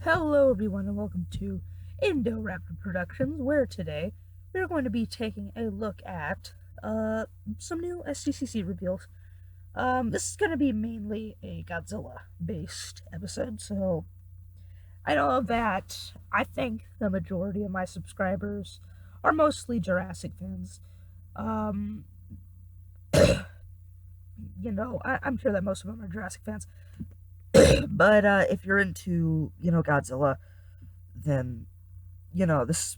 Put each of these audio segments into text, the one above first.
Hello everyone and welcome to Indo-Raptor Productions, where today we're going to be taking a look at some new SDCC reveals. This is going to be mainly a Godzilla-based episode, so I know that I think the majority of my subscribers are mostly Jurassic fans. Um, I'm sure that most of them are Jurassic fans. But if you're into, Godzilla, then this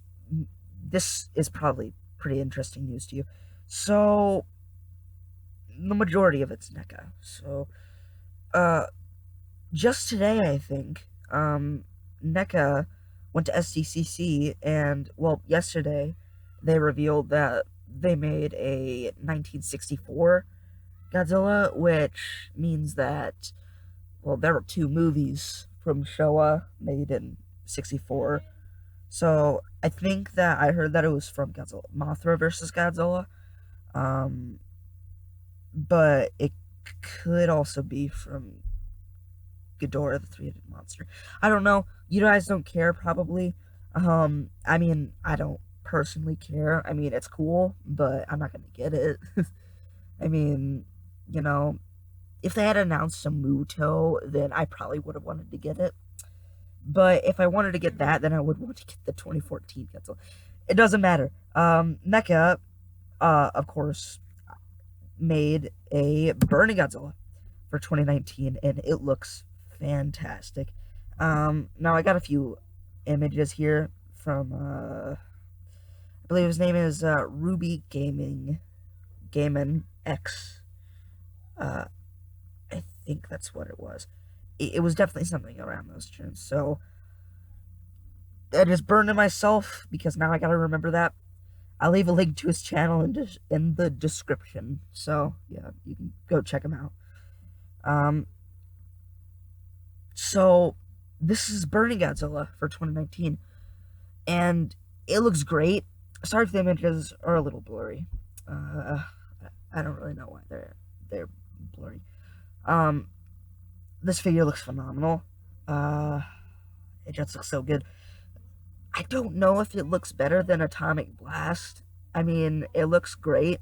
is probably pretty interesting news to you. So the majority of it's Neca. So uh, just today, I think, Neca went to SDCC, and well, yesterday they revealed that they made a 1964 Godzilla, which means that there were two movies from Showa made in '64. So I think that I heard that it was from Godzilla, Mothra versus Godzilla, um, but it could also be from Ghidorah, the three-headed monster. I don't know. You guys don't care, probably. I mean, I don't personally care. I mean, it's cool, but I'm not gonna get it. I mean, you know, if they had announced a Muto, then I probably would have wanted to get it. But if I wanted to get that, then I would want to get the 2014 Godzilla. It doesn't matter. Neca, of course, made a Burning Godzilla for 2019, and it looks fantastic. Now I got a few images here from, I believe his name is Ruby Gaming X. I think that's what it was. It was definitely something around those terms. So I just burned it myself because now I gotta remember that. I'll leave a link to his channel in the description. So yeah, you can go check him out. So this is Burning Godzilla for 2019, and it looks great. Sorry if the images are a little blurry. I don't really know why they're blurry. This figure looks phenomenal. It just looks so good. I don't know if it looks better than Atomic Blast. I mean, it looks great,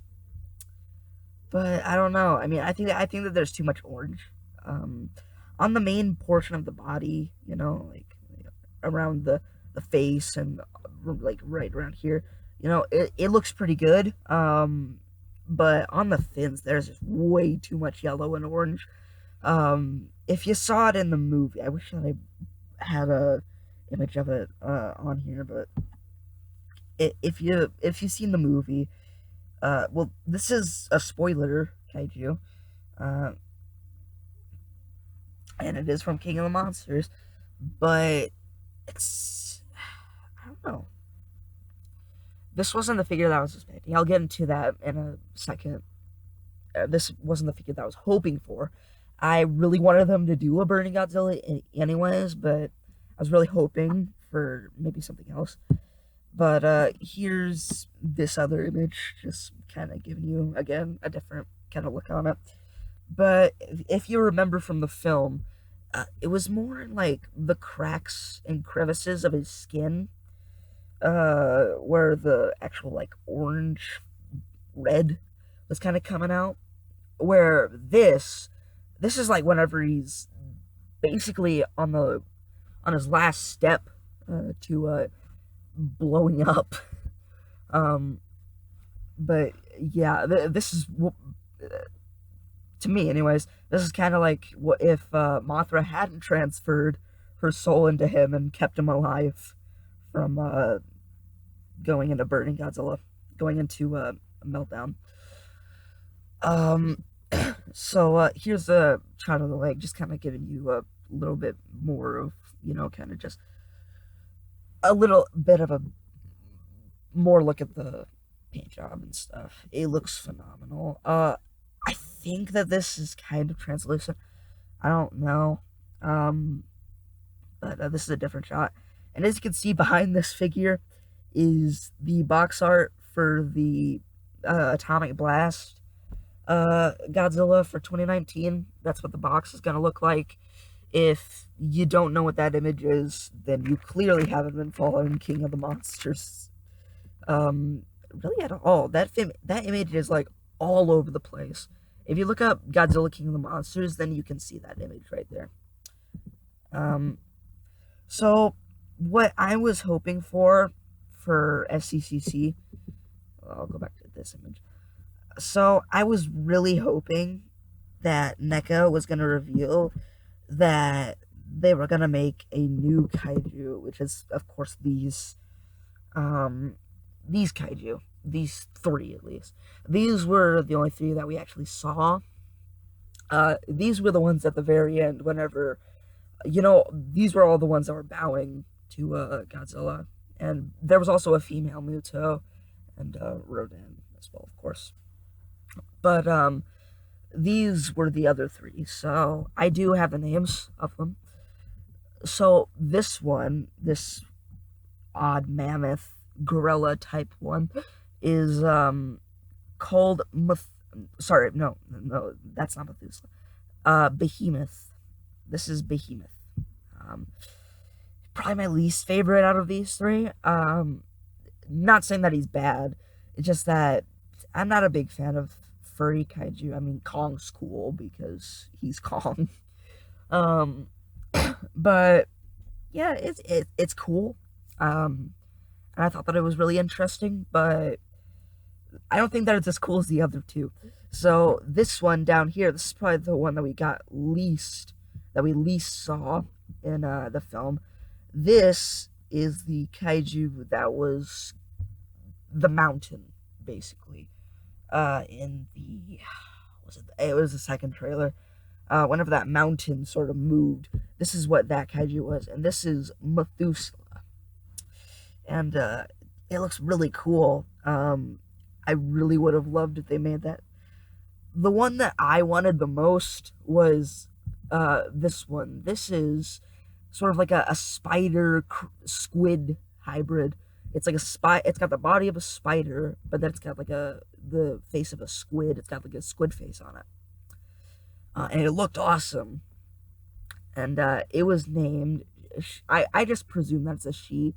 but I don't know. I mean, I think that there's too much orange on the main portion of the body. Like around the face and like right around here. It looks pretty good. But on the fins, there's just way too much yellow and orange. If you saw it in the movie, I wish that I had a image of it on here, but if you've seen the movie, well, this is a spoiler, Kaiju, and it is from King of the Monsters, but I don't know. This wasn't the figure that I was expecting. I'll get into that in a second. This wasn't the figure that I was hoping for. I really wanted them to do a Burning Godzilla anyways, but I was really hoping for maybe something else. But here's this other image, just kind of giving you, again, a different kind of look on it. But if you remember from the film, it was more like the cracks and crevices of his skin, where the actual, like, orange, red was kind of coming out. Where this is like whenever he's basically on his last step to blowing up. But yeah, this is to me, anyways. This is kind of like what if Mothra hadn't transferred her soul into him and kept him alive from going into Burning Godzilla, going into a meltdown. So here's a shot of the leg, just kind of giving you a little bit more of, kind of just a little bit of a more look at the paint job and stuff. It looks phenomenal. I think that this is kind of translucent. I don't know. But this is a different shot. And as you can see behind this figure is the box art for the Atomic Blast Godzilla for 2019. That's what the box is going to look like. If you don't know what that image is, then you clearly haven't been following King of the Monsters um, really at all. That image is like all over the place. If you look up Godzilla King of the Monsters, then you can see that image right there. Um, so what I was hoping for SCCC, I'll go back to this image. So I was really hoping that Neca was gonna reveal that they were gonna make a new kaiju, which is of course these kaiju, these three at least. These were the only three that we actually saw. These were the ones at the very end, whenever, these were all the ones that were bowing to Godzilla. And there was also a female Muto and Rodin as well, of course. But these were the other three, so I do have the names of them. So this one, this odd mammoth gorilla type one, is called sorry, no, that's not Methuselah. Behemoth. This is Behemoth. Um, Probably my least favorite out of these three. Not saying that he's bad. It's just that I'm not a big fan of furry kaiju. I mean, Kong's cool because he's Kong. Um, but yeah, it's cool. And I thought that it was really interesting, but I don't think that it's as cool as the other two. So this one down here, this is probably the one that we least saw in the film. This is the kaiju that was the mountain, basically. In the it was the second trailer. Whenever that mountain sort of moved, this is what that kaiju was, and this is Methuselah, and it looks really cool. I really would have loved if they made that. The one that I wanted the most was this one. This is sort of like a spider squid hybrid. It's like a It's got the body of a spider, but then it's got like the face of a squid. It's got like a squid face on it, and it looked awesome. And it was named. I just presume that's a she.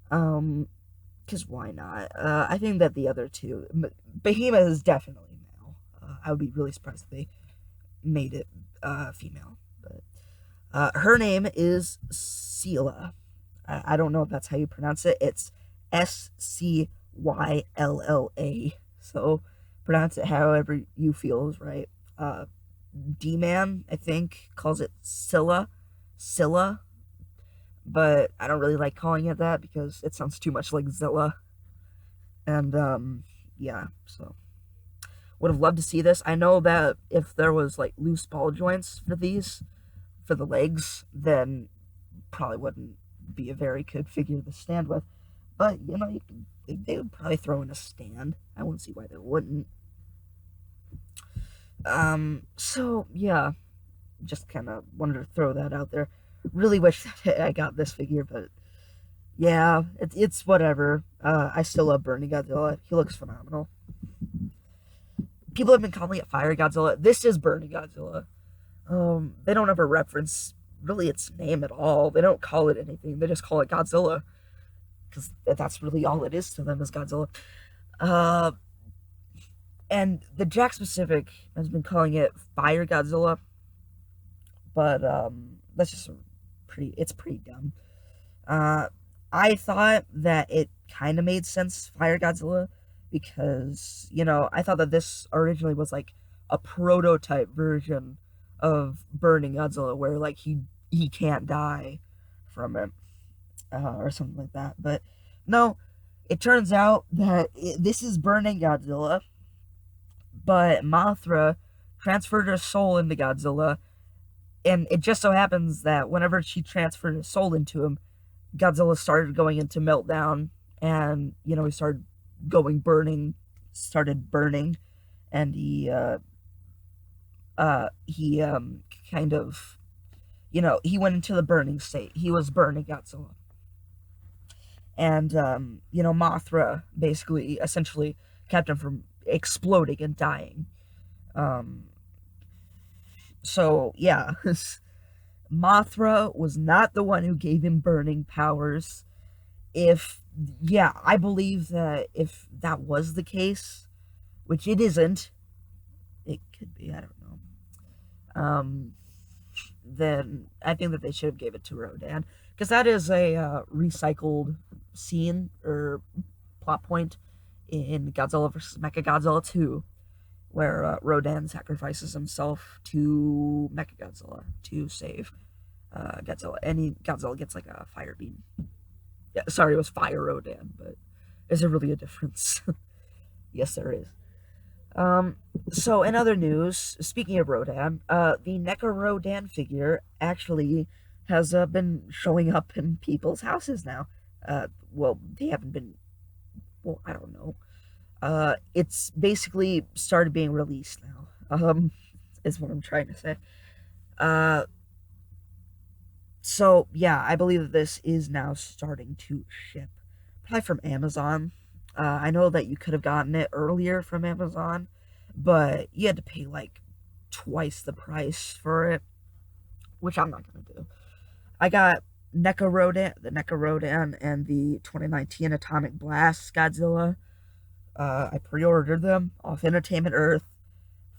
Because why not? I think that the other two, Behemoth is definitely male. I would be really surprised if they made it female. But her name is Scylla. I don't know if that's how you pronounce it. It's Scylla. So pronounce it however you feel is right. D-Man, I think, calls it Scylla, but I don't really like calling it that because it sounds too much like Zilla. And yeah, so would have loved to see this. I know that if there was like loose ball joints for the legs, then probably wouldn't be a very good figure to stand with. But they would probably throw in a stand. I wouldn't see why they wouldn't. So yeah, just kind of wanted to throw that out there. Really wish that I got this figure, but yeah, it's whatever. I still love Burning Godzilla. He looks phenomenal. People have been calling it Fire Godzilla. This is Burning Godzilla. They don't ever reference really its name at all. They don't call it anything. They just call it Godzilla because that's really all it is to them is Godzilla. And the Jack Pacific has been calling it Fire Godzilla, but that's just it's pretty dumb. I thought that it kind of made sense, Fire Godzilla, because I thought that this originally was like a prototype version of Burning Godzilla, where like he can't die from it, or something like that. But no, it turns out that this is Burning Godzilla, but Mothra transferred her soul into Godzilla, and it just so happens that whenever she transferred his soul into him, Godzilla started going into meltdown, and he started burning, and he kind of he went into the burning state. He was burning Godzilla, and Mothra basically essentially kept him from exploding and dying. So yeah. Mothra was not the one who gave him burning powers. If, yeah, I believe that if that was the case, which it isn't, it could be, I don't know. Um, then I think that they should have gave it to Rodan because that is a recycled scene or plot point in Godzilla vs. Mechagodzilla 2, where Rodan sacrifices himself to Mechagodzilla to save Godzilla, and Godzilla gets like a fire beam. Yeah, sorry, it was Fire Rodan, but is there really a difference? Yes, there is. Um, so in other news, speaking of Rodan, the Neca Rodan figure actually has been showing up in people's houses now. Well, they haven't been. Well, I don't know. It's basically started being released now. Is what I'm trying to say. Uh, so yeah, I believe that this is now starting to ship, probably from Amazon. I know that you could have gotten it earlier from Amazon, but you had to pay like twice the price for it, which I'm not gonna do. I got Neca Rodan, the Neca Rodan, and the 2019 Atomic Blast Godzilla. I pre-ordered them off Entertainment Earth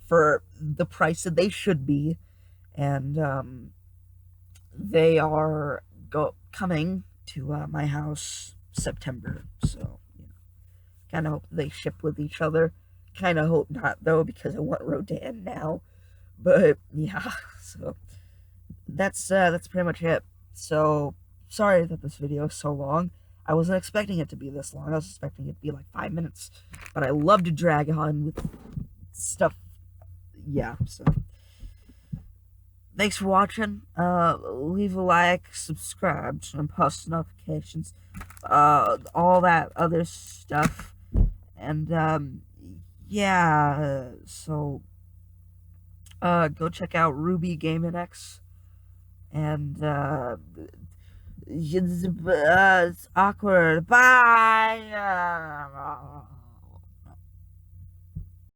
for the price that they should be, and they are coming to my house September. So, kind of hope they ship with each other. Kind of hope not though, because I want Rodan now. But yeah, so that's pretty much it. So sorry that this video is so long. I wasn't expecting it to be this long. I was expecting it to be like 5 minutes. But I love to drag on with stuff. Yeah, so thanks for watching. Leave a like, subscribe, turn on post notifications, all that other stuff. And yeah, so go check out Ruby Gaming X. And it's awkward. Bye.